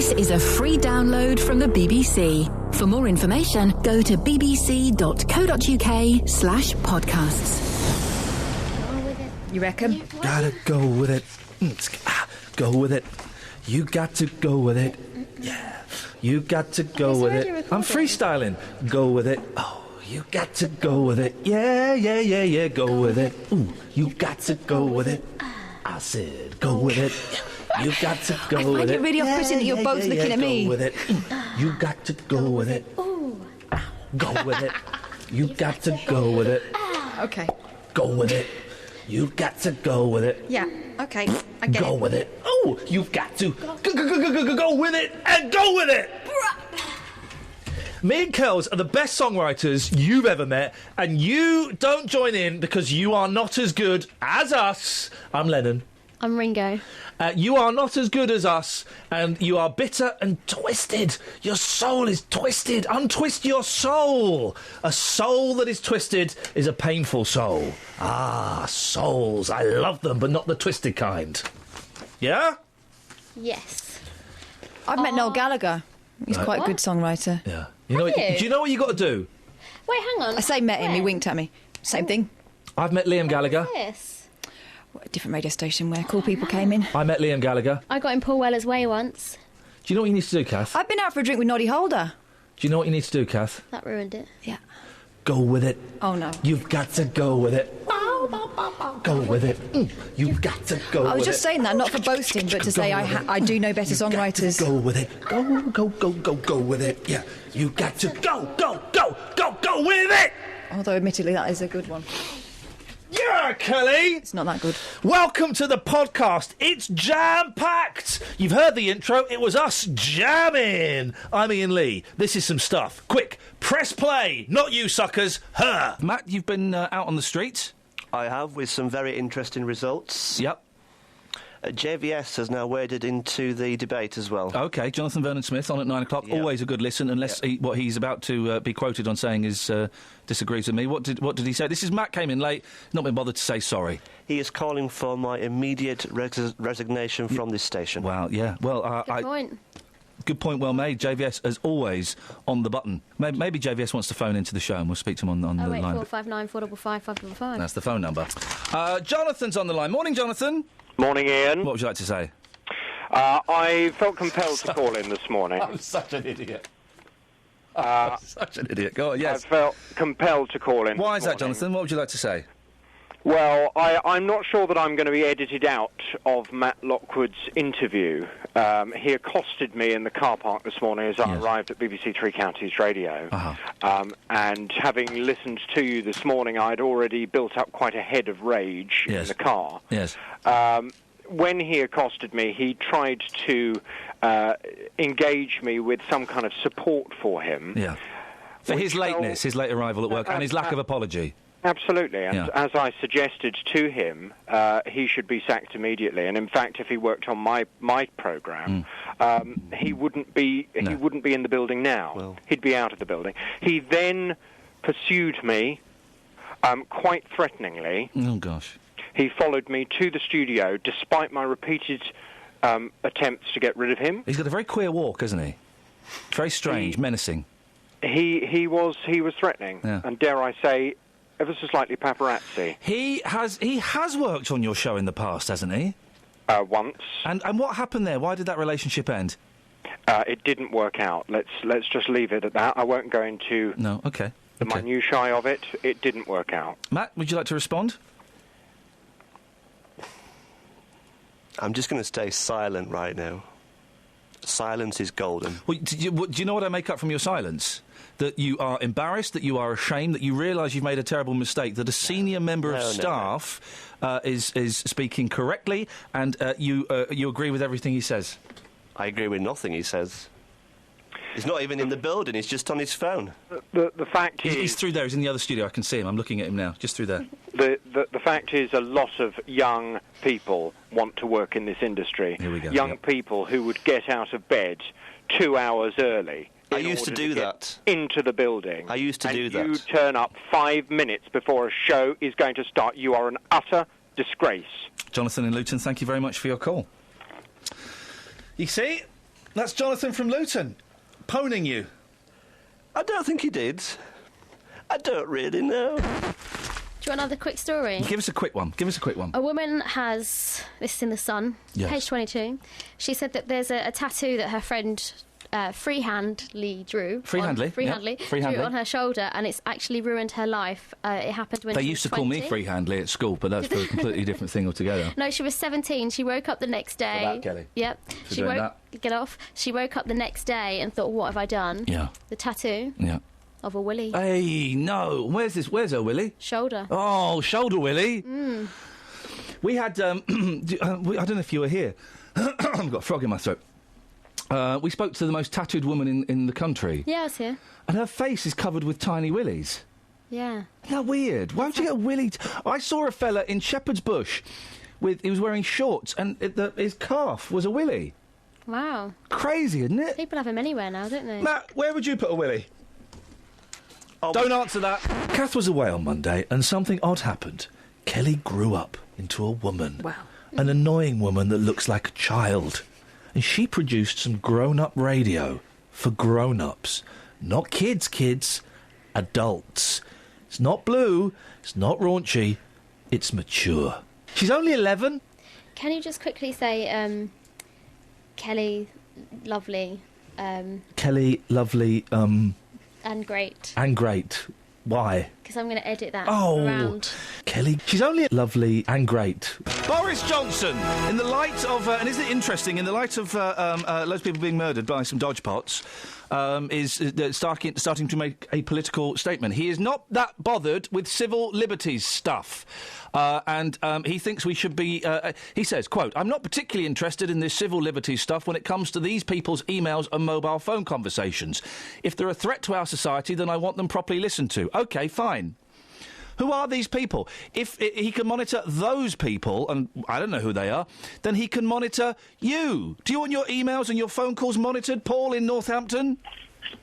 This is a free download from the BBC. For more information, go to bbc.co.uk/podcasts. You reckon? Gotta go with it. Go with it. You got to go with it. Yeah. You got to go with it. I'm freestyling. Go with it. Oh, you got to go with it. Yeah. Go with it. Ooh, you got to go with it. I said, go with it. You got to go with it. I find it really off-putting that you're both looking at me. Go with it. You got to go with it. Go with it. You got to go with it. Okay. Go with it. You got to go with it. Yeah, okay. I get it. Go with it. Oh, you've got to go with it and go with it. Me and Kels are the best songwriters you've ever met, and you don't join in because you are not as good as us. I'm Lennon. I'm Ringo. You are not as good as us, and you are bitter and twisted. Your soul is twisted. Untwist your soul. A soul that is twisted is a painful soul. Ah, souls. I love them, but not the twisted kind. Yeah? Yes. I've met Noel Gallagher. He's quite a good songwriter. Yeah. Do you know what you got to do? Wait, hang on. I say met him, he Where? winked at me. Same thing. I've met Liam Gallagher. Yes. A different radio station where cool people came in. I met Liam Gallagher. I got in Paul Weller's way once. Do you know what you need to do, Kath? I've been out for a drink with Noddy Holder. Do you know what you need to do, Kath? That ruined it. Yeah. Go with it. Oh, no. You've got to go with it. Go with it. You've got to go with it. I was just saying that, not for boasting, but to say I do know better songwriters. Go with it. Go with it. Yeah. You got to go with it. Although, admittedly, that is a good one. Yeah, Kelly! It's not that good. Welcome to the podcast. It's jam-packed. You've heard the intro. It was us jamming. I'm Iain Lee. This is some stuff. Quick, press play. Not you, suckers. Her. Matt, you've been out on the street. I have, with some very interesting results. Yep. JVS has now waded into the debate as well. OK, Jonathan Vernon-Smith on at 9 o'clock. Yep. Always a good listen, unless what he's about to be quoted on saying is disagrees with me. What did he say? This is Matt came in late, not been bothered to say sorry. He is calling for my immediate resignation from this station. Wow, yeah. Well, Good point. Good point, well made. JVS, as always, on the button. Maybe JVS wants to phone into the show and we'll speak to him on the line. 459 455 555. That's the phone number. Jonathan's on the line. Morning, Jonathan. Morning, Ian. What would you like to say? I felt compelled to call in this morning. I'm such an idiot. Such an idiot. Go on, yes. I felt compelled to call in. Why is that, Jonathan? What would you like to say? Well, I'm not sure that I'm going to be edited out of Matt Lockwood's interview. He accosted me in the car park this morning as I arrived at BBC Three Counties Radio. And having listened to you this morning, I'd already built up quite a head of rage in the car. Yes. When he accosted me, he tried to engage me with some kind of support for him. Yeah. For his lateness, his late arrival at work, and his lack of apology. Absolutely, and as I suggested to him, he should be sacked immediately. And in fact, if he worked on my programme, he wouldn't be in the building now. Well. He'd be out of the building. He then pursued me quite threateningly. Oh gosh! He followed me to the studio, despite my repeated attempts to get rid of him. He's got a very queer walk, hasn't he? Very strange, menacing. He was threatening, and dare I say, ever so slightly paparazzi. He has worked on your show in the past, hasn't he? Once. And what happened there? Why did that relationship end? It didn't work out. Let's just leave it at that. I won't go into the minutiae of it. It didn't work out. Matt, would you like to respond? I'm just going to stay silent right now. Silence is golden. Well, do you know what I make up from your silence? That you are embarrassed, that you are ashamed, that you realise you've made a terrible mistake, that a senior member of staff is speaking correctly, and you agree with everything he says. I agree with nothing he says. He's not even in the building, he's just on his phone. The fact is... He's through there, he's in the other studio, I can see him, I'm looking at him now, just through there. The fact is a lot of young people want to work in this industry. Here we go. Young people who would get out of bed 2 hours early. I used to do that. Into the building. I used to do that. And you turn up 5 minutes before a show is going to start. You are an utter disgrace. Jonathan in Luton, thank you very much for your call. You see, That's Jonathan from Luton, poning you. I don't think he did. I don't really know. Do you want another quick story? Give us a quick one. A woman has, this is in The Sun, Yes. page 22. She said that there's a tattoo that her friend freehandly drew. Drew on her shoulder, and it's actually ruined her life. It happened when They she used to was call 20. me freehandly at school, but that's for a completely different thing altogether. No, she was 17. She woke up the next day. For that, Kelly. Yep. For doing that. Get off. She woke up the next day and thought, what have I done? Yeah. The tattoo Yeah. of a willy. Hey, no. Where's her willy? Shoulder. Oh, shoulder willy. We had, I don't know if you were here. I've got a frog in my throat. We spoke to the most tattooed woman in the country. Yeah, I was here. And her face is covered with tiny willies. Yeah. Isn't that weird? Why would you get a willy? I saw a fella in Shepherd's Bush he was wearing shorts and his calf was a willy. Wow. Crazy, isn't it? People have them anywhere now, don't they? Matt, where would you put a willy? Don't answer that. Kath was away on Monday and something odd happened. Kelly grew up into a woman. Wow. An annoying woman that looks like a child. And she produced some grown-up radio for grown-ups. Not kids, adults. It's not blue, it's not raunchy, it's mature. She's only 11. Can you just quickly say, Kelly, lovely, Kelly, lovely, and great? and great. Why? Because I'm going to edit that Oh, around. Kelly, she's only lovely and great. Boris Johnson, in the light of, and isn't it interesting, in the light of loads of people being murdered by some dodgepots, is starting to make a political statement. He is not that bothered with civil liberties stuff. And he thinks we should be... he says, quote, I'm not particularly interested in this civil liberties stuff when it comes to these people's emails and mobile phone conversations. If they're a threat to our society, then I want them properly listened to. OK, fine. Who are these people? If he can monitor those people, and I don't know who they are, then he can monitor you. Do you want your emails and your phone calls monitored, Paul, in Northampton?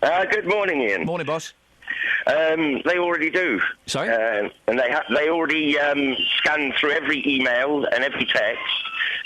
Good morning, Ian. Morning, boss. They already do. Sorry? And they already scan through every email and every text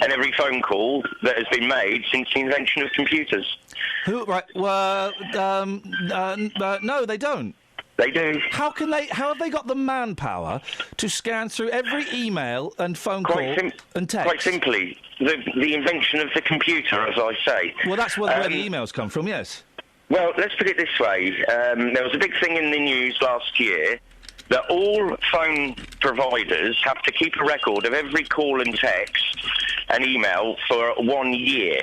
and every phone call that has been made since the invention of computers. Who? Right. Well, no, they don't. They do. How have they got the manpower to scan through every email and phone call and text? Quite simply, the invention of the computer, as I say. Well, that's where the emails come from, yes. Well, let's put it this way. There was a big thing in the news last year that all phone providers have to keep a record of every call and text and email for 1 year.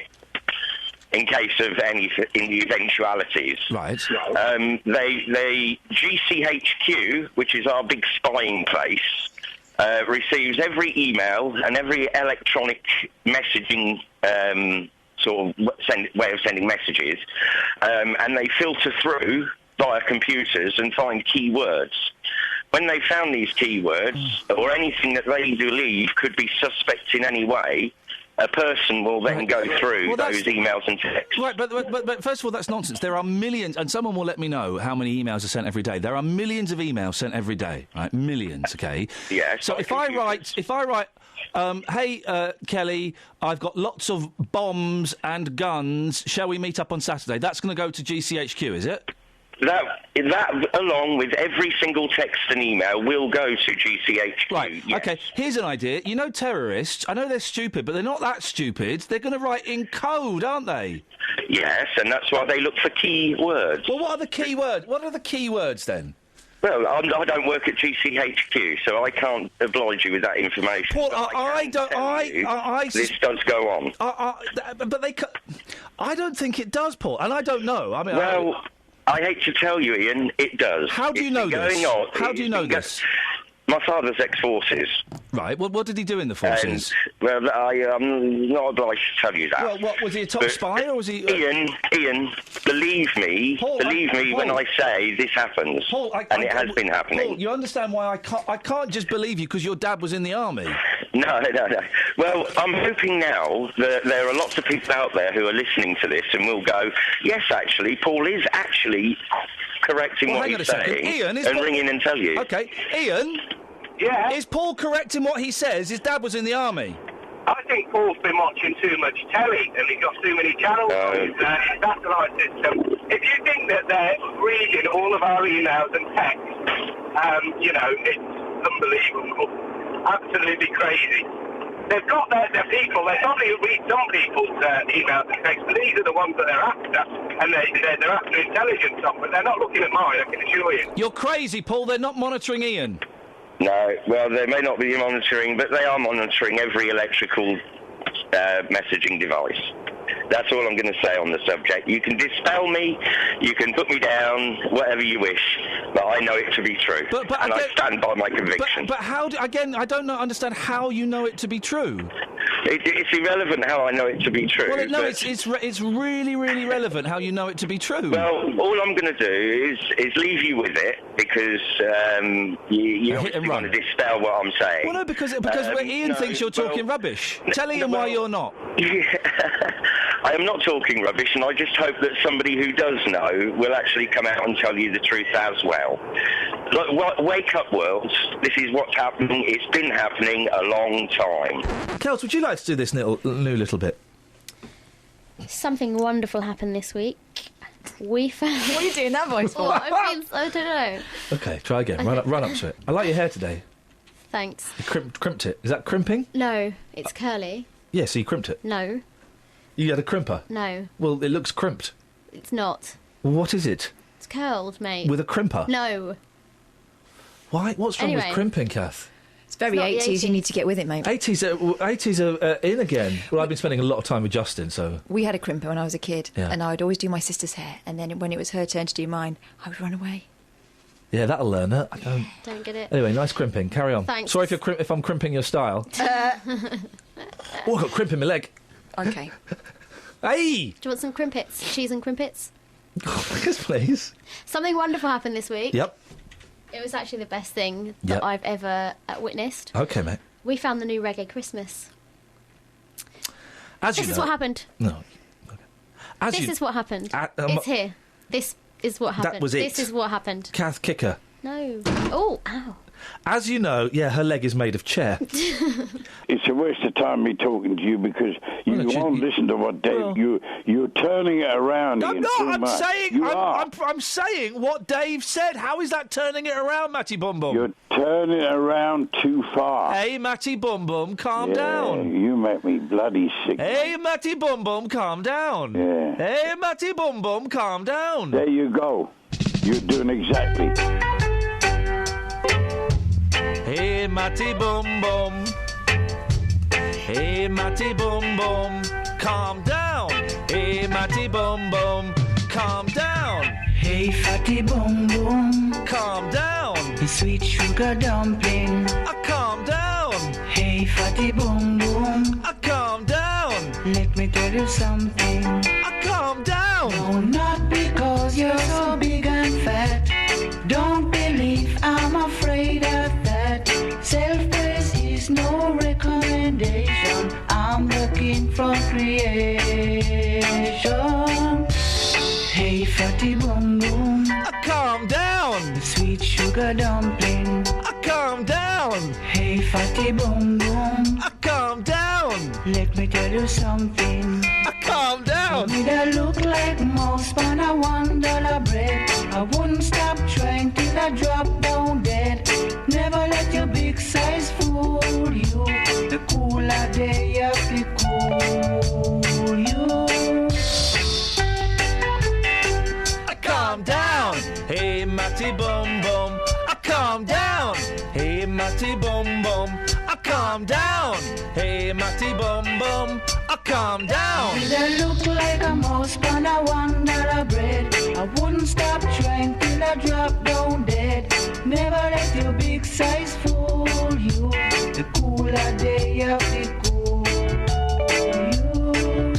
In case of any eventualities. Right. They GCHQ, which is our big spying place, receives every email and every electronic messaging way of sending messages, and they filter through via computers and find keywords. When they found these keywords, or anything that they believe could be suspect in any way, a person will then go through those emails and texts. Right, but first of all, that's nonsense. There are millions, and someone will let me know how many emails are sent every day. There are millions of emails sent every day, right? Millions, okay? Yes. So if I write, hey, Kelly, I've got lots of bombs and guns. Shall we meet up on Saturday? That's going to go to GCHQ, is it? That, along with every single text and email, will go to GCHQ. Right, yes. OK. Here's an idea. You know terrorists, I know they're stupid, but they're not that stupid. They're going to write in code, aren't they? Yes, and that's why they look for key words. Well, what are the key words? What are the key words, then? Well, I don't work at GCHQ, so I can't oblige you with that information. Paul, this does go on. But I don't think it does, Paul, and I don't know. I mean, well... I hate to tell you, Ian, it does. How do you know this? How do you know this? My father's ex-forces. Right. Well, what did he do in the forces? Well, I'm not obliged to tell you that. Well, what was he, a top spy, or was he... Ian, believe me, Paul, when I say this happens, Paul, and it has been happening. Paul, you understand why I can't just believe you because your dad was in the army? No. Well, I'm hoping now that there are lots of people out there who are listening to this and will go, yes, actually, Paul is actually correct in what he's saying, Ian, and ring in and tell you. OK. Ian? Yeah? Is Paul correct in what he says? His dad was in the army? think Paul's been watching too much telly and he's got too many channels on his satellite system. If you think that they're reading all of our emails and texts, it's unbelievable. Absolutely crazy. They've got their people. They probably read some people's emails and texts, but these are the ones that they're after. And they're after intelligence on, but they're not looking at mine, I can assure you. You're crazy, Paul. They're not monitoring Iain. No, well, they may not be monitoring, but they are monitoring every electrical messaging device. That's all I'm going to say on the subject. You can dispel me, you can put me down, whatever you wish, but I know it to be true. And I stand by my conviction. But how, I don't understand how you know it to be true. It's irrelevant how I know it to be true. Well, it's really, really relevant how you know it to be true. Well, all I'm going to do is leave you with it, because you obviously want to dispel what I'm saying. Well, no, because Iain thinks you're talking rubbish. Tell Iain why you're not. I am not talking rubbish, and I just hope that somebody who does know will actually come out and tell you the truth as well. Wake up, world. This is what's happening. It's been happening a long time. Kels, would you like to do this new little bit? Something wonderful happened this week. We found... What are you doing that voice for? I don't know. OK, try again. Run up to it. I like your hair today. Thanks. You crimped it. Is that crimping? No, it's curly. Yeah, so you crimped it? No. You had a crimper? No. Well, it looks crimped. It's not. What is it? It's curled, mate. With a crimper? No. Why? What's wrong with crimping, Kath? It's very 80s. You need to get with it, mate. 80s are in again. Well, I've been spending a lot of time with Justin, so... We had a crimper when I was a kid, yeah. And I'd always do my sister's hair, and then when it was her turn to do mine, I would run away. Yeah, that'll learn her. Don't get it. Anyway, nice crimping. Carry on. Thanks. Sorry if I'm crimping your style. Oh, I've got crimp in my leg. OK. Hey! Do you want some crimpets? Cheese and crimpets? Yes, please. Something wonderful happened this week. Yep. It was actually the best thing that I've ever witnessed. OK, mate. We found the new Reggae Christmas. This is what happened. No. Okay. This is what happened. It's here. This is what happened. That was it. This is what happened. Kath, kick her. No. Oh, ow. As you know, her leg is made of chair. It's a waste of time me talking to you because you won't listen to what Dave. You're turning it around. I'm not. I'm saying what Dave said. How is that turning it around, Matty Bum Bum? You're turning it around too far. Hey, Matty Bum Bum, calm down. You make me bloody sick. Hey, Matty Bum Bum, calm down. Yeah. Hey, Matty Bum Bum, calm down. There you go. You're doing exactly. Hey, Matty Bum Bum. Hey, Matty Bum Bum, calm down. Hey, Matty Bum Bum, calm down. Hey, fatty Bum Bum, calm down. The sweet sugar dumpling, calm down. Hey, fatty Bum Bum, calm down. Let me tell you something. Calm down. No, not because you're so big and fat. Don't believe I'm afraid of that. Self-praise is no recommendation. I'm looking for creation. Hey, fatty Bum Bum, calm down. The sweet sugar dumpling, calm down. Hey, fatty Bum Bum, calm down. Let me tell you something. Calm down. Me that look like mouse on a $1 bread. I wouldn't stop trying till I drop down dead. Never let your big size fool you. The cooler day of the cool you. Calm down. Hey, Matty Bum Bum, calm down. Hey, Matty Bum Bum, calm down. Hey, Matty Bum Bum, calm down. Me that look like a mouse on a $1 bread. I wouldn't stop trying till I drop down dead. Never let your big size fool you. The cooler day of the cool you.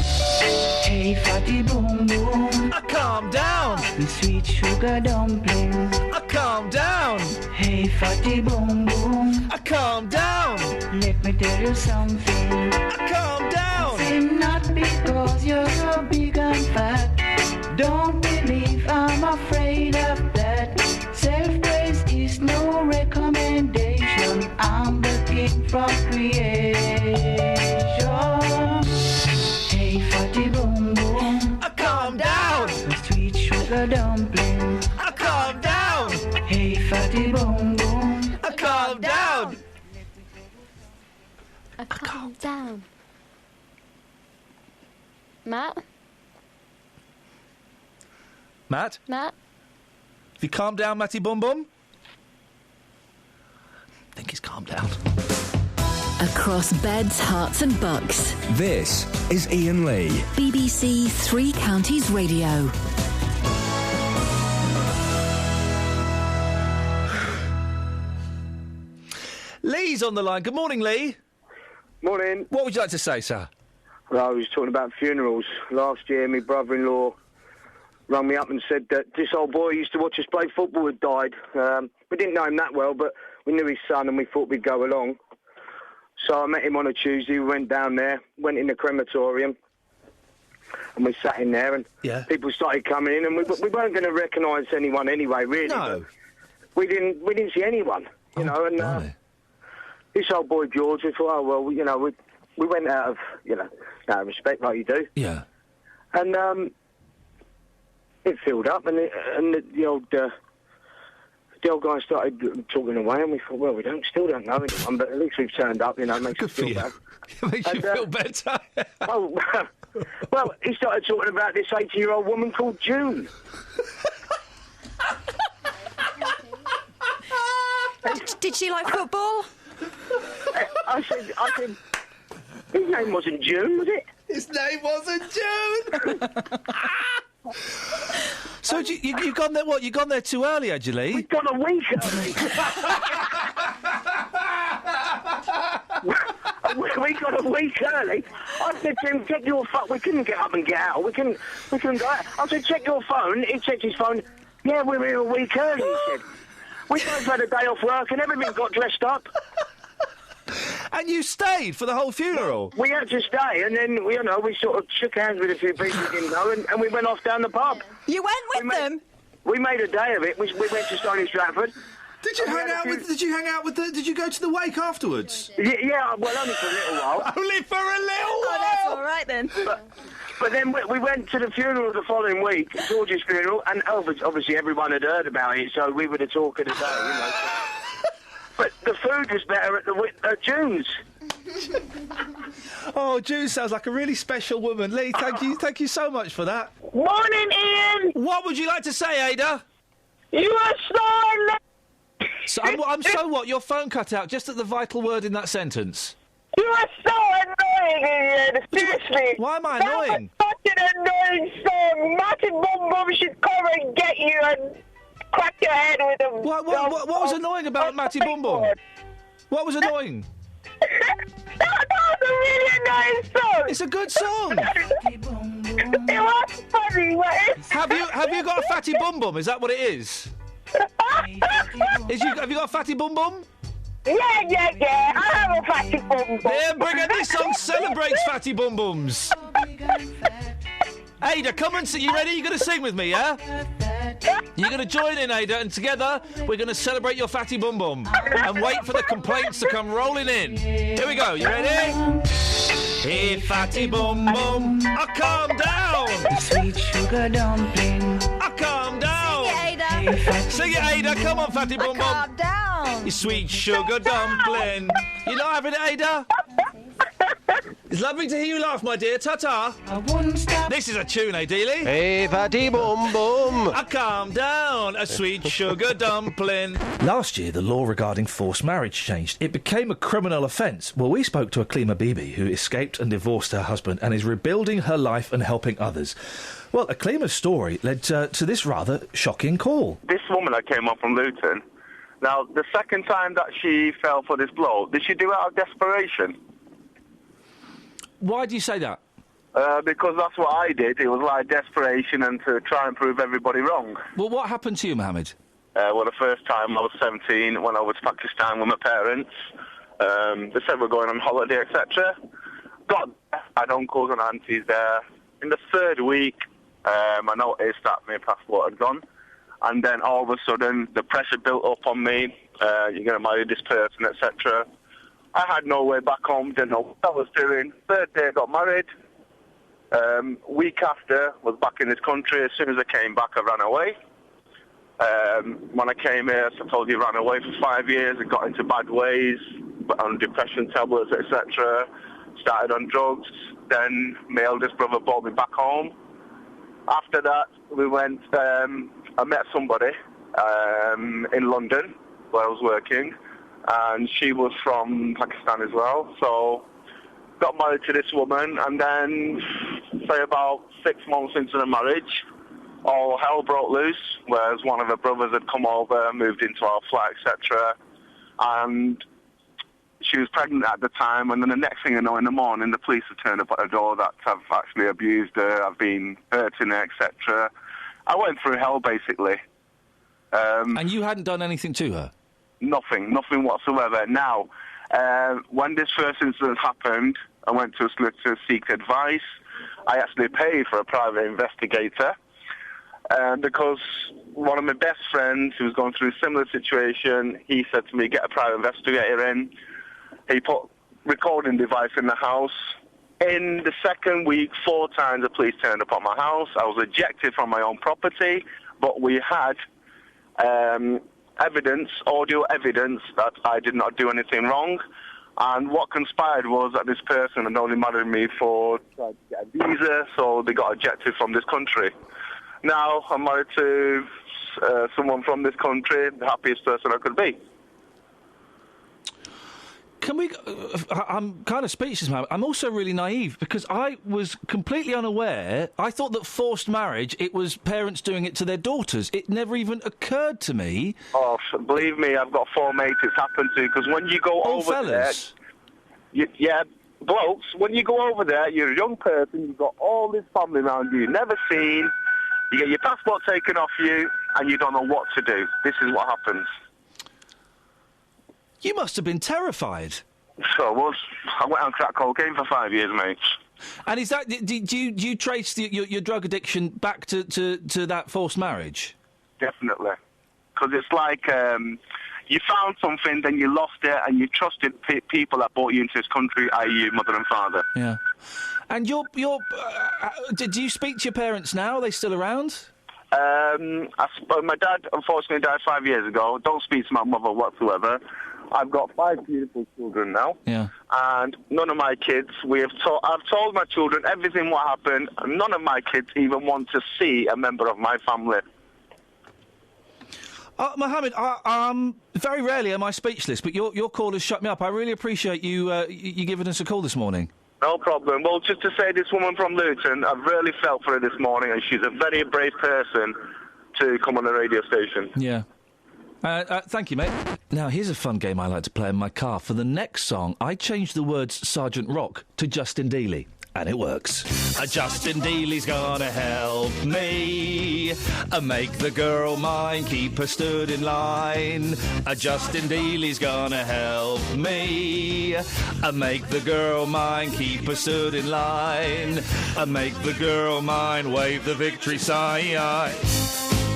Hey, fatty Bum Bum, calm down. The sweet sugar dumpling, calm down. Hey, fatty Bum Bum, calm down. Let me tell you something. Calm down. Say not because you're so big and fat. Don't believe I'm afraid of that. Self-praise is no recommendation. I'm looking for creation. sugar dumpling. Calm down. Hey, fatty boom boom. Calm down. Calm down. Matt? Matt? Matt? Have you calmed down, Matty Bum Bum? I think he's calmed down. Across beds, hearts and bucks. This is Iain Lee. BBC Three Counties Radio. Lee's on the line. Good morning, Lee. Morning. What would you like to say, sir? Well, I was talking about funerals. Last year, my brother-in-law rang me up and said that this old boy who used to watch us play football had died. We didn't know him that well, but we knew his son and we thought we'd go along. So I met him on a Tuesday, we went down there, went in the crematorium, and we sat in there, and people started coming in, and we weren't going to recognise anyone anyway, really. No. We didn't see anyone, you know, and this old boy George, we thought, oh, well, you know, we went out of, you know, out of respect, like you do. Yeah. And it filled up, and the old guy started talking away, and we thought, well, still don't know anyone, but at least we've turned up, you know, makes us feel better. It makes you feel better. Well, he started talking about this 80-year-old woman called June. Did she like football? I said, his name wasn't June, was it? His name wasn't June! So you gone there? What? You gone there too early, had you, Lee? We've gone a week early. We got a week early. I said to him, check your phone. We couldn't get up and get out. We couldn't go out. I said, check your phone. He checked his phone. Yeah, we're here a week early, he said. We both had a day off work and everything, got dressed up. And you stayed for the whole funeral? We had to stay, and then, we sort of shook hands with a few people we didn't know, and we went off down the pub. You went with them? We made a day of it. We went to Stony Stratford. Did you hang out with the... Did you go to the wake afterwards? Yeah, well, only for a little while. Only for a little while? Oh, that's all right, then. But then we went to the funeral the following week, George's funeral, and obviously everyone had heard about it, so we were the talk of the day, you know. But the food was better at June's. Oh, June sounds like a really special woman. Lee, thank you so much for that. Morning, Iain. What would you like to say, Ada? You are so... So, I'm so what? Your phone cut out just at the vital word in that sentence. You are so annoying, Iain. Seriously. Why am I annoying? That was such an annoying song. Martin Bum Bum should come and get you and crack your head with a... What was annoying about Matty Bum Bum? What was annoying? That was a really annoying song. It's a good song. It was funny, but Have you got a fatty bum bum? Is that what it is? Have you got a fatty bum bum? Yeah. I have a fatty bum bum. Yeah, bring it. This song celebrates fatty bum bums. Ada, come and sing. You ready? You're going to sing with me, yeah? You're going to join in, Ada, and together we're going to celebrate your fatty bum bum and wait for the complaints to come rolling in. Here we go. You ready? Hey, fatty bum bum, calm down. Sweet sugar dumpling. Calm down. Sing it, Ada. Sing it, Ada. Come on, fatty bum bum. Calm down. You sweet sugar dumpling. You're not having it, Ada? It's lovely to hear you laugh, my dear. Ta-ta. This is a tune, eh, Dealey? Hey, fatty bum bum. Calm down. A sweet sugar dumpling. Last year, the law regarding forced marriage changed. It became a criminal offence. Well, we spoke to Aklima Bibi, who escaped and divorced her husband and is rebuilding her life and helping others. Well, Aklima's story led to this rather shocking call. This woman that came up from Luton, now, the second time that she fell for this blow, did she do it out of desperation? Why do you say that? Because that's what I did. It was like desperation and to try and prove everybody wrong. Well, what happened to you, Mohammed? Well, the first time I was 17, when I was to Pakistan with my parents. They said we're going on holiday, etc. Got there, I had uncles and aunties there. In the third week, I noticed that my passport had gone. And then all of a sudden, the pressure built up on me. You're going to marry this person, etc. I had no way back home, didn't know what I was doing. Third day, I got married. Week after, was back in this country. As soon as I came back, I ran away. When I came here, as I told you, I ran away for 5 years. I got into bad ways, on depression tablets, etc. Started on drugs. Then my eldest brother brought me back home. After that, we went. I met somebody in London where I was working, and she was from Pakistan as well. So got married to this woman, and then, say about 6 months into the marriage, all hell broke loose, whereas one of her brothers had come over, moved into our flat, etc. And she was pregnant at the time, and then the next thing I know, in the morning, the police have turned up at her door that I've actually abused her, I've been hurting her, etc. I went through hell, basically. And you hadn't done anything to her? Nothing whatsoever. Now, when this first incident happened, I went to a solicitor to seek advice. I actually paid for a private investigator because one of my best friends who was going through a similar situation, he said to me, get a private investigator in. He put recording device in the house. In the second week, 4 times the police turned up at my house. I was ejected from my own property, but we had evidence, audio evidence, that I did not do anything wrong. And what conspired was that this person had only married me for trying to get a visa, so they got ejected from this country. Now I'm married to someone from this country, the happiest person I could be. I'm kind of speechless, man. I'm also really naive because I was completely unaware. I thought that forced marriage, it was parents doing it to their daughters. It never even occurred to me. Oh, believe me, I've got 4 mates it's happened to, because when you go over fellas. there... Yeah, blokes, when you go over there, you're a young person, you've got all this family around you, you've never seen, you get your passport taken off you, and you don't know what to do. This is what happens. You must have been terrified. So I was. I went on crack cocaine for 5 years, mate. And is that... Do you trace your drug addiction back to that forced marriage? Definitely. Because it's like you found something, then you lost it, and you trusted people that brought you into this country, i.e. your mother and father. Yeah. And do you speak to your parents now? Are they still around? My dad, unfortunately, died 5 years ago. Don't speak to my mother whatsoever. I've got 5 beautiful children now. Yeah. And none of my kids, I've told my children everything what happened, and none of my kids even want to see a member of my family. Mohammed, very rarely am I speechless, but your call has shut me up. I really appreciate you giving us a call this morning. No problem. Well, just to say, this woman from Luton, I've really felt for her this morning, and she's a very brave person to come on the radio station. Yeah. Thank you, mate. Now, here's a fun game I like to play in my car. For the next song, I changed the words Sergeant Rock to Justin Dealey. And it works. Justin Dealey's gonna help me make the girl mine, keep her stood in line. Justin Dealey's gonna help me make the girl mine, keep her stood in line. Make the girl mine, wave the victory sign.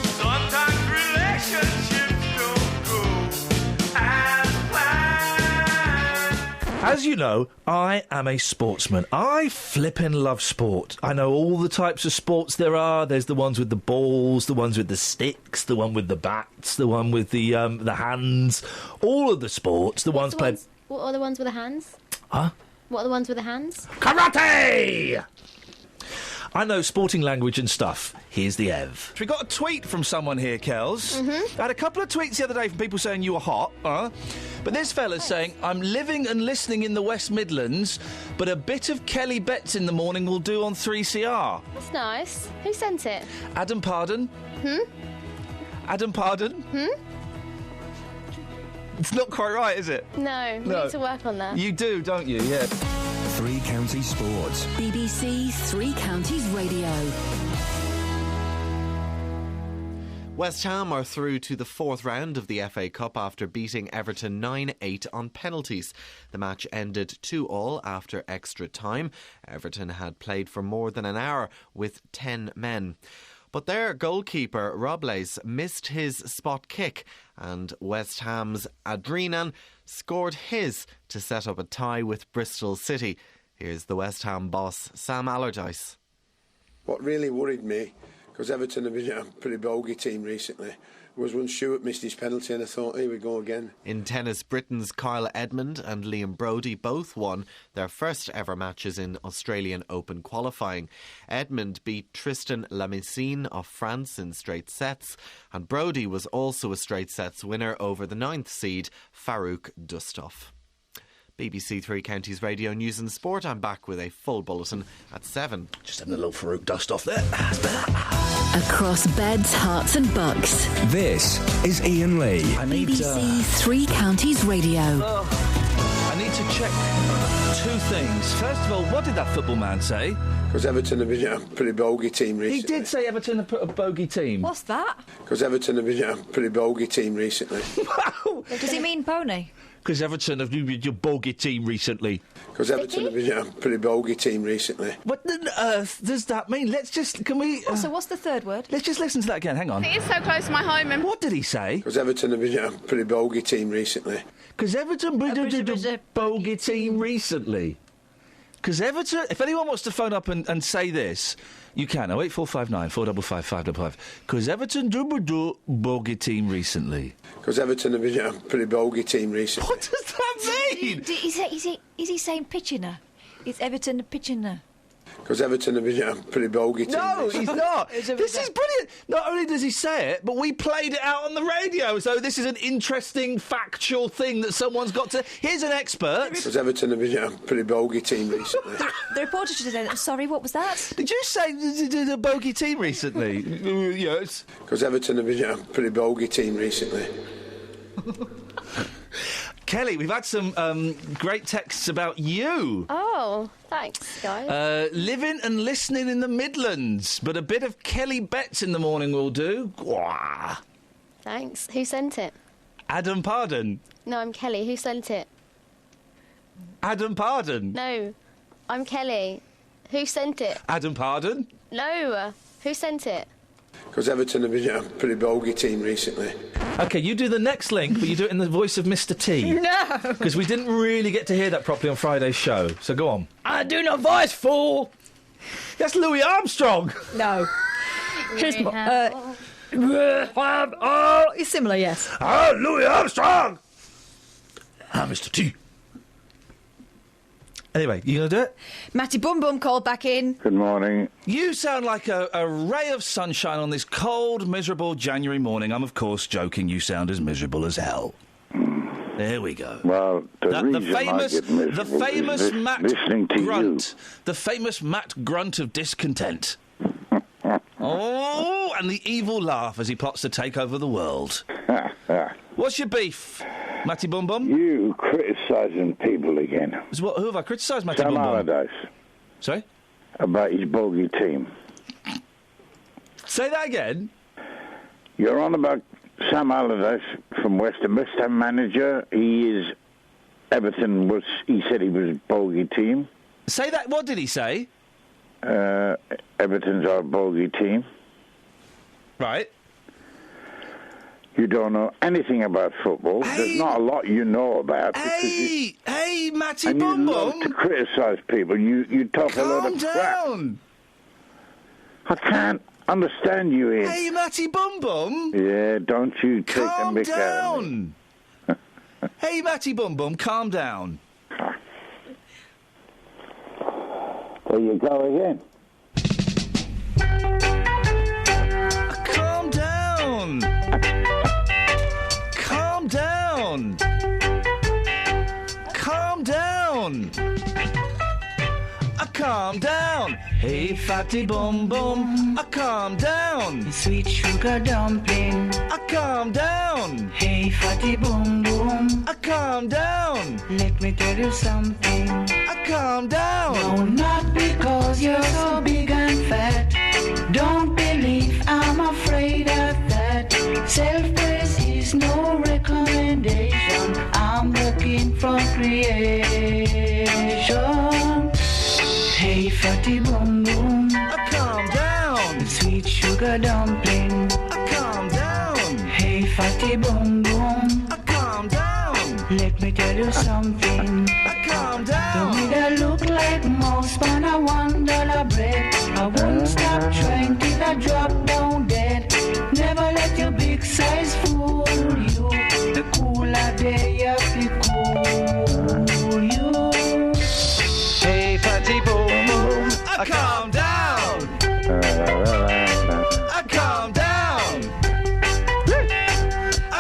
Sometimes relationships don't go as planned. As you know, I am a sportsman. I flippin' love sport. I know all the types of sports there are. There's the ones with the balls, the ones with the sticks, the one with the bats, the one with the hands. All of the sports, the ones played... What are the ones with the hands? Huh? What are the ones with the hands? Karate! I know sporting language and stuff. Here's the Ev. We got a tweet from someone here, Kels. I had a couple of tweets the other day from people saying you were hot, but this fella's saying, I'm living and listening in the West Midlands, but a bit of Kelly Betts in the morning will do on 3CR. That's nice. Who sent it? Adam Pardon. Adam Pardon. It's not quite right, is it? No, we need to work on that. You do, don't you? Yeah. 3 Counties Sports. BBC 3 Counties Radio. West Ham are through to the 4th round of the FA Cup after beating Everton 9-8 on penalties. The match ended 2-2 after extra time. Everton had played for more than an hour with 10 men. But their goalkeeper, Robles, missed his spot kick, and West Ham's Adrian scored his to set up a tie with Bristol City. Here's the West Ham boss, Sam Allardyce. What really worried me, because Everton have been a pretty bogey team recently, was when Stewart missed his penalty and I thought, here we go again. In tennis, Britain's Kyle Edmund and Liam Brodie both won their first ever matches in Australian Open qualifying. Edmund beat Tristan Lamessine of France in straight sets, and Brodie was also a straight sets winner over the 9th seed Farouk Dustov. BBC Three Counties Radio News and Sport. I'm back with a full bulletin at 7. Just having a little Farouk Dustov there. Across beds, hearts and bucks. This is Iain Lee. BBC Three Counties Radio. I need to check 2 things. First of all, what did that football man say? Because Everton have been a pretty bogey team recently. He did say Everton have put a bogey team. What's that? Because Everton have been a pretty bogey team recently. Wow! Does he mean pony? Because Everton have been your bogey team recently. Because Everton have been a pretty bogey team recently. What on earth does that mean? Can we... So what's the third word? Let's just listen to that again, hang on. It is so close to my home. And what did he say? Because Everton have been a pretty bogey team recently. Because Everton a bogey team recently. Because Everton... If anyone wants to phone up and say this, you can. 08459 455 555. Because Everton do bogey team recently. Because Everton have been a pretty bogey team recently. What does that mean? Is he saying pitchiner? Is Everton a pitchiner? Because Everton have been a pretty bogey team. No, recently. he's not. This is brilliant. Not only does he say it, but we played it out on the radio. So this is an interesting, factual thing that someone's got to... Here's an expert. Because Everton have been a pretty bogey team recently. The reporter should have said, sorry, what was that? Did you say the bogey team recently? Yes. Because Everton have been a pretty bogey team recently. Kelly, we've had some great texts about you. Oh, thanks, guys. Living and listening in the Midlands, but a bit of Kelly Betts in the morning will do. Gwah. Thanks. Who sent it? Adam Pardon. No, I'm Kelly. Who sent it? Adam Pardon. No, I'm Kelly. Who sent it? Adam Pardon. No, who sent it? Because Everton have been a pretty bogey team recently. OK, you do the next link, but you do it in the voice of Mr T. No! Because we didn't really get to hear that properly on Friday's show. So go on. I do not voice, fool! That's Louis Armstrong! No. Here's it's similar, yes. Ah, Louis Armstrong! Ah, Mr T. Anyway, you going to do it? Matty Bum Bum called back in. Good morning. You sound like a ray of sunshine on this cold, miserable January morning. I'm, of course, joking. You sound as miserable as hell. There we go. Well, the famous Matt listening to Grunt. You. The famous Matt Grunt of discontent. Oh, and the evil laugh as he plots to take over the world. What's your beef, Matty Bum Bum? You criticising people again. Who have I criticised, Matty Bum Bum? Sam Allardyce. Sorry? About his bogey team. Say that again. You're on about Sam Allardyce from West Ham manager. He said he was a bogey team. Say that, what did he say? Everton's our bogey team. Right. You don't know anything about football. Hey. There's not a lot you know about. Hey, Matty and Bum you Bum. love to criticise people. You talk a lot of crap. Calm down. I can't understand you, Ian. Hey, Matty Bum Bum. Yeah, don't you take calm the mick out of me. down. Hey, Matty Bum Bum, calm down. There you go again. Calm down. Calm down. Calm down. Calm down. Hey, fatty bum bum. Calm down. Sweet sugar dumpling. Calm down. Hey, fatty bum bum. Calm down. Let me tell you something. Calm down. No, not because you're so big and fat. Don't believe I'm afraid of that. Self-praise is no recommendation. I'm looking for creation. Hey, fatty bum bum. Calm down. Sweet sugar dumpling. Calm down. Hey, fatty bum bum. Calm down. Let me tell you something. Calm down. Don't need to look like most on a $1 bread. I wouldn't stop trying till I drop down dead. Never let your big size fool you. The cooler day of the cool you. Hey, fatty boom boom. Calm down. Calm down.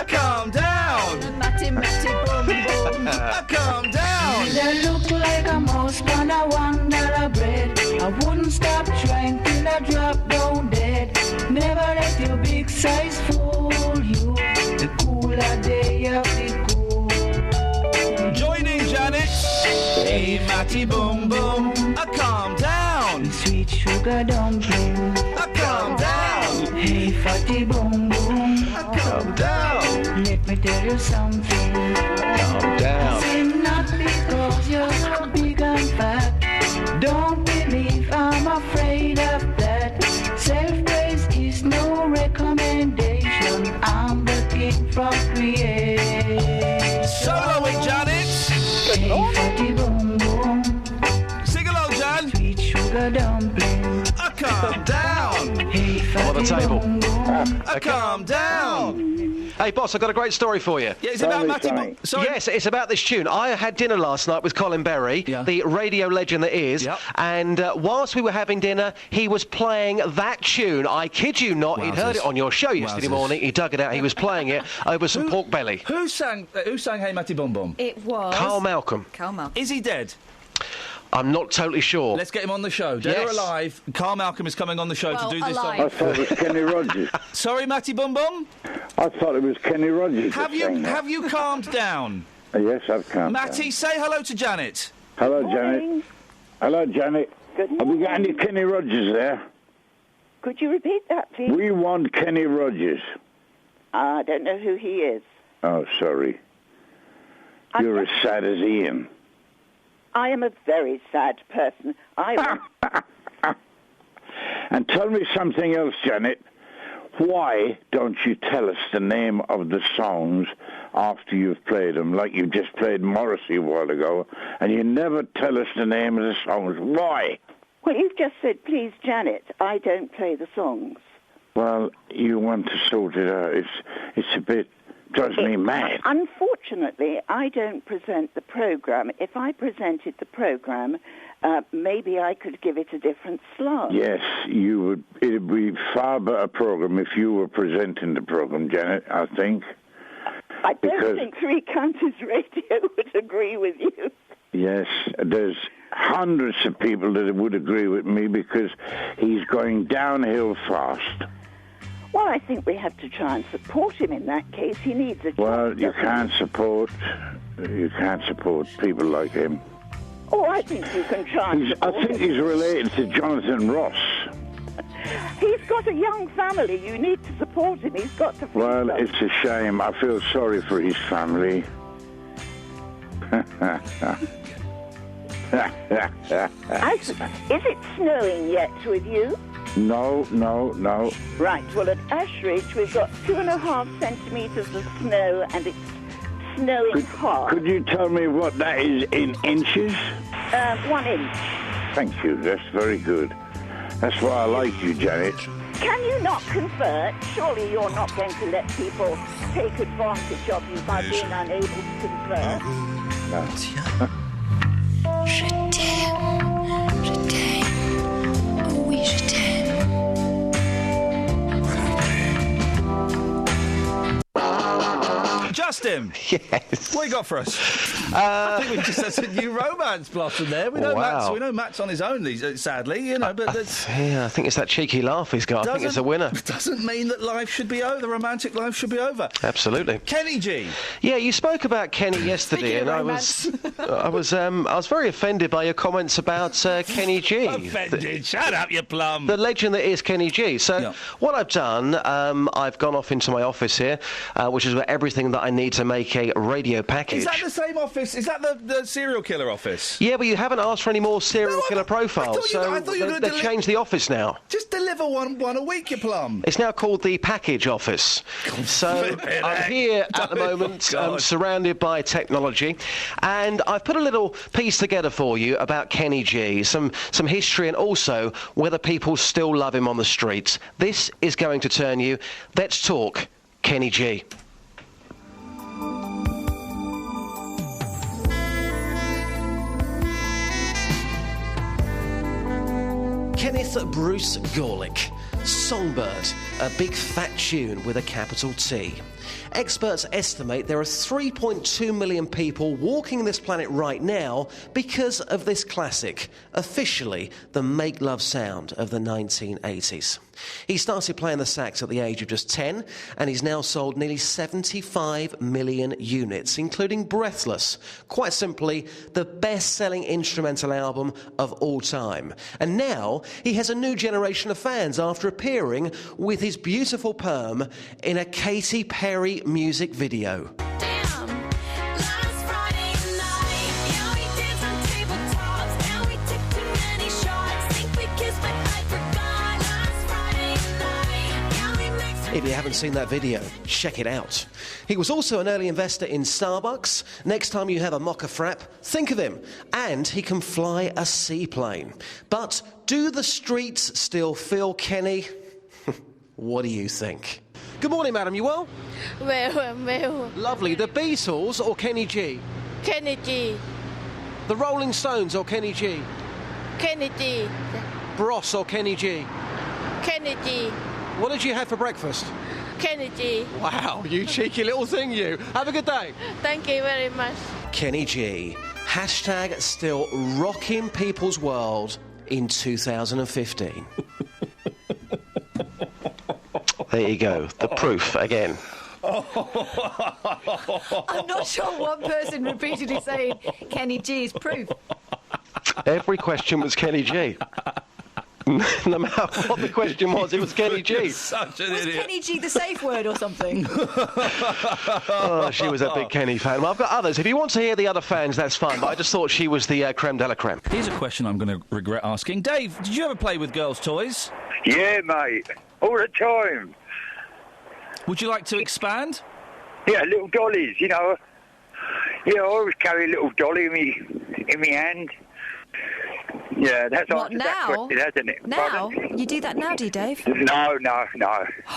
Calm down. Matty boom boom. Calm down. They look like a mouse on a $1 bread. I wouldn't stop trying till I drop down dead. Never let your big size fool you. The cooler day of the cool. Joining Janet. Hey, Matty Boom Boom. Calm down. Sweet sugar dumpling. Calm down. Hey, fatty boom boom. Calm down. Let me tell you something. Calm down. Say not because you're so big and fat. Don't believe I'm afraid of that. Self-praise is no recommendation. I'm the king from creation. Solo with Janet. Hey, fatty boom boom. Sing along, Jan. Sweet sugar dumpling. Calm down. Hey, On the table. boom boom. Calm down. Hey, boss, I've got a great story for you. Yeah, it's about Matty Boom. Sorry. Yes, it's about this tune. I had dinner last night with Colin Berry, the radio legend that is, and whilst we were having dinner, he was playing that tune. I kid you not, he'd heard it on your show yesterday morning. He dug it out. He was playing it over some pork belly. Who sang Hey Matty Boom Boom? It was Carl Malcolm. Is he dead? I'm not totally sure. Let's get him on the show. Dead or alive, Carl Malcolm is coming on the show to do this song. I thought it was Kenny Rogers. Sorry, Matty Bum Bum? I thought it was Kenny Rogers. Have you calmed down? Yes, I've calmed Matty, down. say hello to Janet. Hello, Janet. Hello, Janet. Good Have we got any Kenny Rogers there? Could you repeat that, please? We want Kenny Rogers. I don't know who he is. Oh, sorry. You're as sad as Ian. I am a very sad person. And tell me something else, Janet. Why don't you tell us the name of the songs after you've played them, like you just played Morrissey a while ago, and you never tell us the name of the songs? Why? Well, you've just said, please, Janet, I don't play the songs. Well, you want to sort it out. It's a bit... drives me mad. Unfortunately, I don't present the programme. If I presented the programme, maybe I could give it a different slant. Yes, you would. It'd be far better programme if you were presenting the programme, Janet, I think. I don't think Three Counties Radio would agree with you. Yes, there's hundreds of people that would agree with me because he's going downhill fast. Well, I think we have to try and support him in that case. He needs a job. Well, you can't support people like him. Oh, I think you can try and support I think him. he's related to Jonathan Ross. He's got a young family. You need to support him. He's got to... Well, it's a shame. I feel sorry for his family. Is it snowing yet with you? No. Right, well, at Ashridge, we've got 2.5 centimetres of snow, and it's snowing hard. Could you tell me what that is in inches? 1 inch. Thank you. That's very good. That's why I like you, Janet. Can you not convert? Surely you're not going to let people take advantage of you by being unable to convert. No. Je t'aime, oui je t'aime. Justin! Yes. What you got for us? I think we just had some new romance blossom there. We know Matt's on his own, sadly, you know, but... I think it's that cheeky laugh he's got. I think it's a winner. Doesn't mean that life should be over, the romantic life should be over. Absolutely. Kenny G. Yeah, you spoke about Kenny yesterday, and I was very offended by your comments about Kenny G. Offended? Shut up, you plum. The legend that is Kenny G. So what I've done, I've gone off into my office here, which is where everything that I need to make a radio package. Is that the same office office? Is that the serial killer office? Yeah, but you haven't asked for any more serial killer profiles, I thought you were they've changed the office now. Just deliver one a week, you plum. It's now called the package office. So I'm here at the moment, surrounded by technology, and I've put a little piece together for you about Kenny G, some history, and also whether people still love him on the streets. This is going to turn you. Let's talk Kenny G. Kenneth Bruce Gorlick, Songbird, a big fat tune with a capital T. Experts estimate there are 3.2 million people walking this planet right now because of this classic, officially the make-love sound of the 1980s. He started playing the sax at the age of just 10, and he's now sold nearly 75 million units, including Breathless, quite simply the best-selling instrumental album of all time. And now he has a new generation of fans after appearing with his beautiful perm in a Katy Perry music video. If you haven't seen that video, check it out. He was also an early investor in Starbucks. Next time you have a mocha frap, think of him. And he can fly a seaplane. But do the streets still feel Kenny? What do you think? Good morning, madam. You well? Well. Lovely. The Beatles or Kenny G? Kenny G. The Rolling Stones or Kenny G? Kenny G. Bros or Kenny G? Kenny G. What did you have for breakfast? Kenny G. Wow, you cheeky little thing, you. Have a good day. Thank you very much. Kenny G. Hashtag still rocking people's world in 2015. There you go. The proof again. I'm not sure one person repeatedly saying Kenny G is proof. Every question was Kenny G. No matter what the question was, it was Kenny G. Such an idiot. Was Kenny G the safe word or something? Oh, she was a big Kenny fan. Well, I've got others. If you want to hear the other fans, that's fine, but I just thought she was the creme de la creme. Here's a question I'm going to regret asking. Dave, did you ever play with girls' toys? Yeah, mate. All the time. Would you like to expand? Yeah, little dollies, you know. Yeah, I always carry a little dolly in me hand. Yeah, that's what, now? Question, hasn't it? Now? You do that now, do you, Dave? No.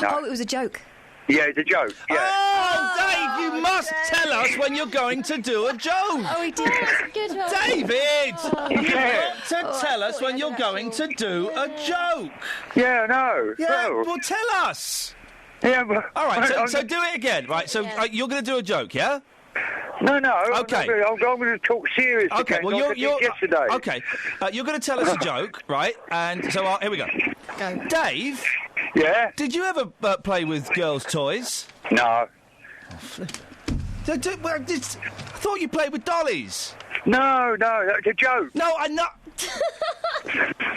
Oh, it was a joke. Yeah, it's a joke. Yeah. Oh, Dave, you must tell us when you're going to do a joke. Oh, he did. Good one. David! You've Yeah. got to tell us when you're going to do a joke. Yeah, I know. Yeah, Well, well, tell us. Yeah, but... All right, so do it again, right? So you're going to do a joke, yeah? No. Okay. I'm going to talk serious Okay, again. well, like I did yesterday. Okay, you're going to tell us a joke, right? And so here we go. Go. Dave? Yeah? Did you ever play with girls' toys? No. I thought you played with dollies. No, that's a joke. No, I'm not...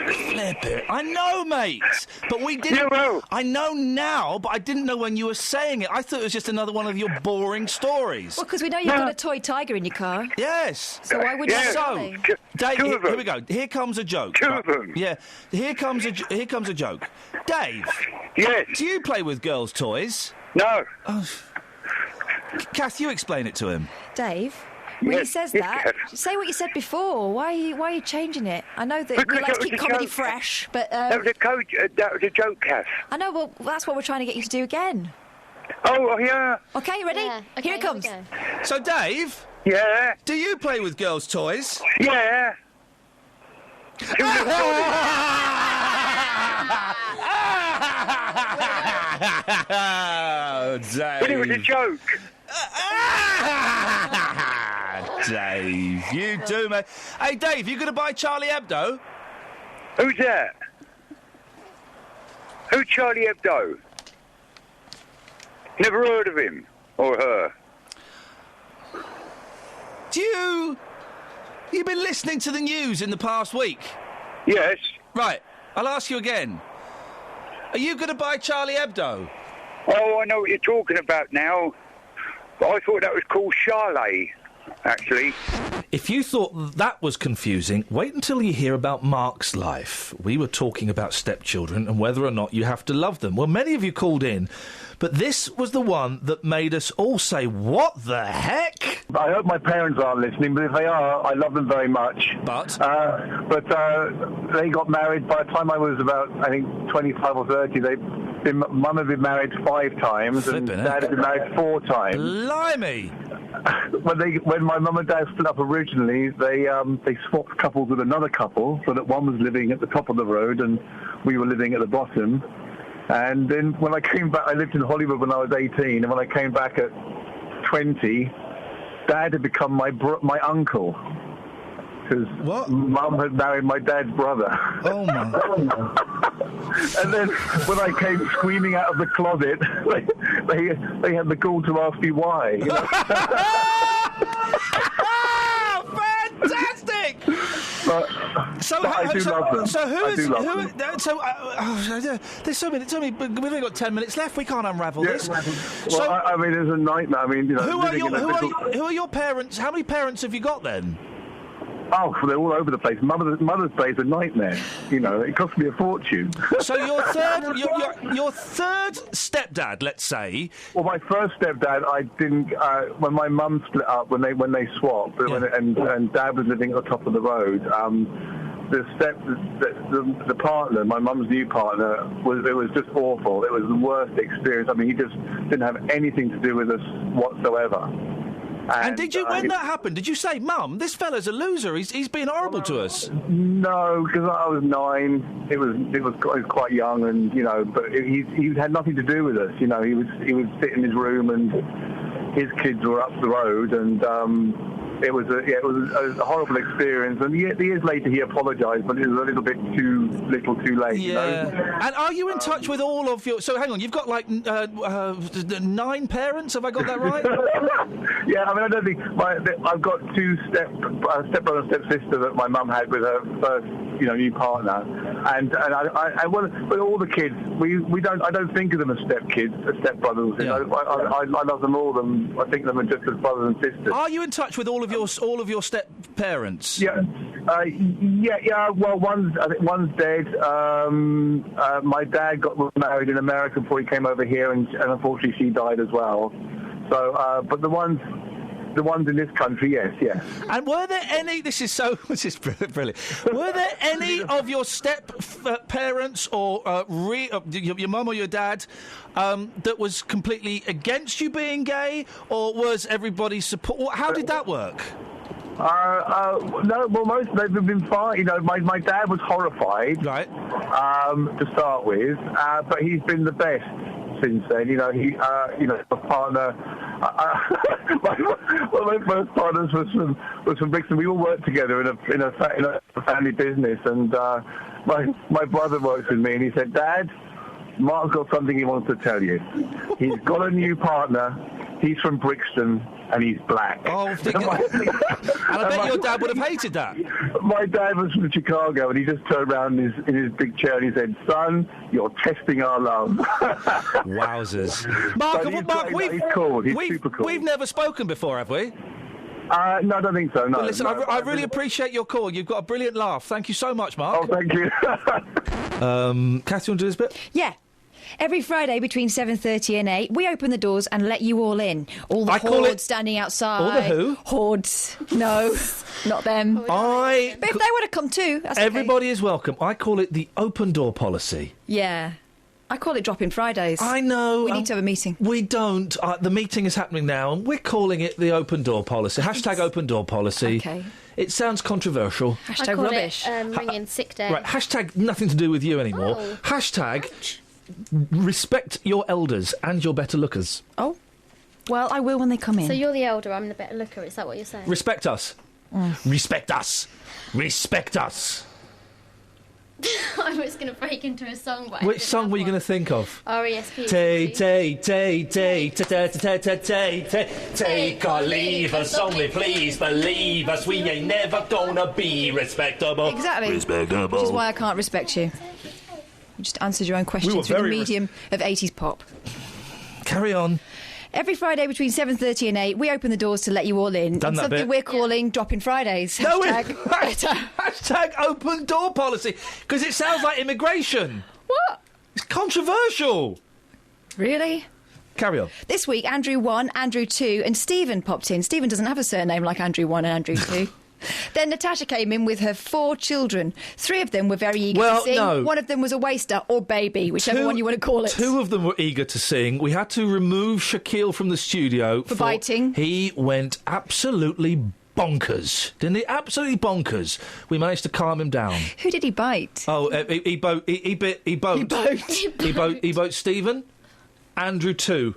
Flip it. I know, mate. But we didn't... Yeah, well. I know now, but I didn't know when you were saying it. I thought it was just another one of your boring stories. Well, because we know you've got a toy tiger in your car. Yes. So why would you So, Dave, here we go. Here comes a joke. Two of them. Yeah. Here comes a joke. Dave. Yes. Do you play with girls' toys? No. Oh. Kath, you explain it to him. Dave, when he says that, say what you said before. Why are you changing it? I know that we like to keep comedy fresh, but... That was a joke, Kath. I know, well, that's what we're trying to get you to do again. Oh, yeah. OK, ready? Yeah, okay, Here it comes. So, Dave... Yeah? Do you play with girls' toys? Yeah. Oh, Dave. But it was a joke. Dave, you do, mate. Hey, Dave, you going to buy Charlie Hebdo? Who's that? Who's Charlie Hebdo? Never heard of him or her. You've been listening to the news in the past week? Yes. Right, I'll ask you again. Are you going to buy Charlie Hebdo? Oh, I know what you're talking about now. But I thought that was called Charlie. actually. If you thought that was confusing, wait until you hear about Mark's life. We were talking about stepchildren and whether or not you have to love them. Well, many of you called in, but this was the one that made us all say, what the heck? I hope my parents aren't listening, but if they are, I love them very much. But they got married by the time I was about, I think, 25 or 30. Mum had been married 5 times and Dad had been married 4 times. Blimey! When my mum and dad split up originally, they swapped couples with another couple, so that one was living at the top of the road and we were living at the bottom. And then when I came back, I lived in Hollywood when I was 18, and when I came back at 20, Dad had become my uncle. Because Mum had married my dad's brother. Oh, my. And then when I came screaming out of the closet, they had the gall to ask me why. You know? Fantastic! There's so many. We've only got 10 minutes left. We can't unravel this. Well, I mean, it's a nightmare. I mean, you know. Who are your parents? How many parents have you got then? Oh, they're all over the place. Mother's Day is a nightmare. You know, it cost me a fortune. So your third stepdad, let's say. Well, my first stepdad, I didn't. When my mum split up, when they swapped, and Dad was living at the top of the road. The partner, my mum's new partner, it was just awful. It was the worst experience. I mean, he just didn't have anything to do with us whatsoever. And did you, when that happened, did you say, Mum, this fella's a loser, he's been horrible to us? No, because I was 9. It was quite young, and, you know, but he had nothing to do with us. You know, he would sit in his room, and his kids were up the road, and it was a horrible experience. And years later, he apologised, but it was a little bit too late. Yeah. You know? And are you in touch with all of your? So hang on, you've got like 9 parents. Have I got that right? Yeah, I mean, I don't think I've got 2 stepbrother and stepsister that my mum had with her first, new partner, and but all the kids, I don't think of them as stepbrothers. Yeah. You know, I love them all. I think of them just as brothers and sisters. Are you in touch with all of your step parents? Yeah. Well, one's dead. My dad was married in America before he came over here, and unfortunately she died as well. So, but the ones in this country, yes. And were there any? This is brilliant. Were there any of your step parents or your mum or your dad that was completely against you being gay, or was everybody support? How did that work? No, well, most of them have been fine. You know, my dad was horrified, right? To start with, but he's been the best since then. You know, a partner. One of my first partners was from Brixton. We all worked together in a family business, and my brother works with me, and he said, "Dad, Mark's got something he wants to tell you. He's got a new partner. He's from Brixton, and he's black." Oh, and I bet your dad would have hated that. My dad was from Chicago, and he just turned around in his big chair and he said, "Son, you're testing our love." Wowzers. Mark, he's cool. He's super cool. We've never spoken before, have we? No, I don't think so, no. Well, listen, I really appreciate your call. You've got a brilliant laugh. Thank you so much, Mark. Oh, thank you. Kathy, you want to do this bit? Yeah. Every Friday between 7:30 and 8, we open the doors and let you all in. All the hordes standing outside. All the who? Hordes. No, not them. But if they would have come too, that's everybody is welcome. I call it the open door policy. Yeah. I call it drop-in Fridays. I know. We need to have a meeting. We don't. The meeting is happening now, and we're calling it the open door policy. Hashtag open door policy. Okay. It sounds controversial. Hashtag I call rubbish. It, ringing sick day. Right. Hashtag nothing to do with you anymore. Oh. Hashtag respect your elders and your better lookers. Oh. Well, I will when they come in. So you're the elder, I'm the better looker. Is that what you're saying? Respect us. Respect us. Respect us. I was going to break into a song, but which song were you going to think of? R.E.S.P. Take or leave us, only please believe us. We ain't never gonna be respectable. Exactly. Respectable. Which is why I can't respect you. You just answered your own question through the medium of 80s pop. Carry on. Every Friday between 7:30 and 8, we open the doors to let you all in. Done that something bit. we're calling Drop-in Fridays. No, Hashtag open door policy, because it sounds like immigration. What? It's controversial. Really? Carry on. This week, Andrew 1, Andrew 2 and Stephen popped in. Stephen doesn't have a surname like Andrew 1 and Andrew 2. Then Natasha came in with her 4 children. 3 of them were very eager to sing. No. One of them was a waster or baby, whichever one you want to call it. 2 of them were eager to sing. We had to remove Shaquille from the studio. For biting. He went absolutely bonkers. Didn't he? Absolutely bonkers. We managed to calm him down. Who did he bite? Oh, he boat Stephen, Andrew 2.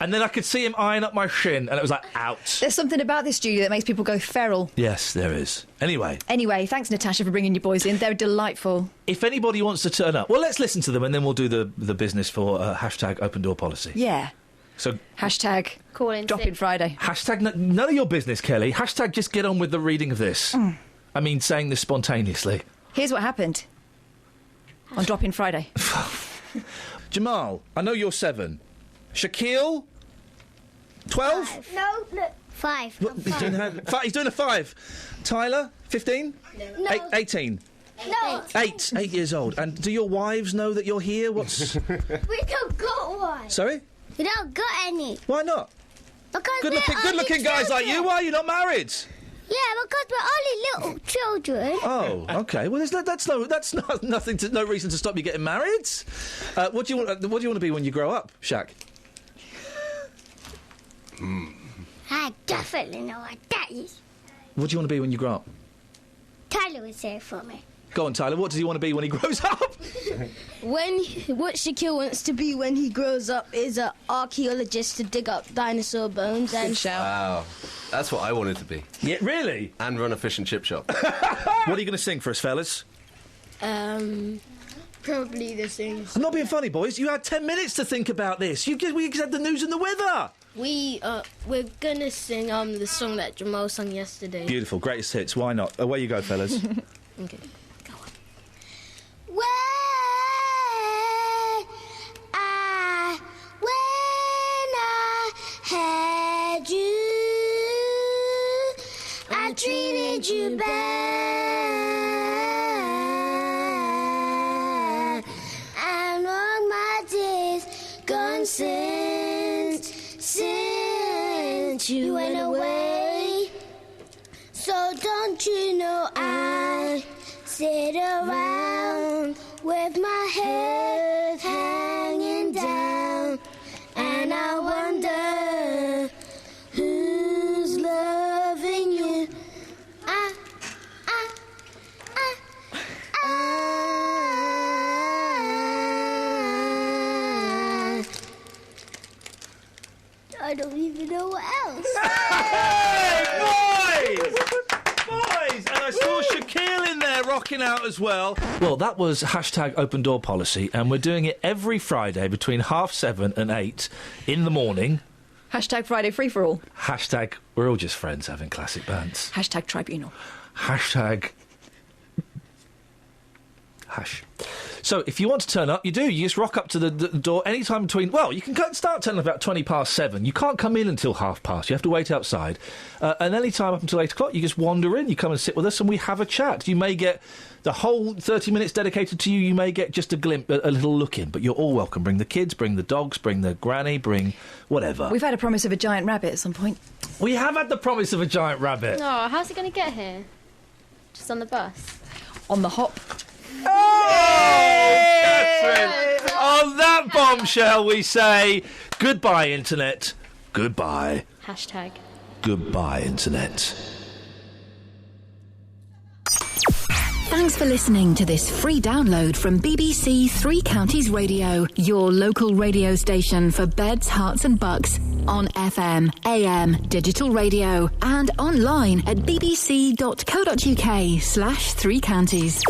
And then I could see him eyeing up my shin, and it was like, out. There's something about this studio that makes people go feral. Yes, there is. Anyway, thanks, Natasha, for bringing your boys in. They're delightful. If anybody wants to turn up, well, let's listen to them, and then we'll do the business for hashtag open door policy. Yeah. So hashtag call-in Drop-in Friday. Hashtag none of your business, Kelly. Hashtag just get on with the reading of this. I mean, saying this spontaneously. Here's what happened on Drop-in Friday. Jamal, I know you're 7. Shaquille? 12? No, look. 5. He's doing a 5. Tyler? 15? No. 18? No. 8 years old. And do your wives know that you're here? We don't got one. Sorry? We don't got any. Why not? Because Good-looking guys like you, why are you not married? Yeah, because we're only little children. Oh, OK. Well, no reason to stop you getting married. What do you want to be when you grow up, Shaq? I definitely know what that is. What do you want to be when you grow up? Tyler was there for me. Go on, Tyler. What does he want to be when he grows up? What Shaquille wants to be when he grows up is an archaeologist to dig up dinosaur bones. Good shout. Wow. That's what I wanted to be. Yeah, really? And run a fish and chip shop. What are you going to sing for us, fellas? Probably the things. I'm not being funny, boys. You had 10 minutes to think about this. We just had the news and the weather. We're gonna sing the song that Jamal sung yesterday. Beautiful, greatest hits. Why not? Away you go, fellas. Okay. When I had you, I treated you bad, and all my days gone since you went away. So don't you know I sit around with my head hanging down, and I wonder who's loving you. I don't even know what else. Hey, boys! And I saw Shaquille in there rocking out as well. Well, that was hashtag open door policy, and we're doing it every Friday between 7:30 and 8 in the morning. Hashtag Friday free for all. Hashtag we're all just friends having classic bands. Hashtag tribunal. Hashtag hash. So if you want to turn up, you do. You just rock up to the door any time between... Well, you can start turning up about 7:20. You can't come in until 7:30. You have to wait outside. And any time up until 8 o'clock, you just wander in. You come and sit with us and we have a chat. You may get the whole 30 minutes dedicated to you. You may get just a glimpse, a little look in. But you're all welcome. Bring the kids, bring the dogs, bring the granny, bring whatever. We've had a promise of a giant rabbit at some point. We have had the promise of a giant rabbit. Oh, how's he going to get here? Just on the bus? On the hop. Oh, Catherine! On that bombshell, we say goodbye, Internet. Goodbye. Hashtag. Goodbye, Internet. Thanks for listening to this free download from BBC Three Counties Radio, your local radio station for beds, hearts and bucks, on FM, AM, digital radio, and online at bbc.co.uk/3counties.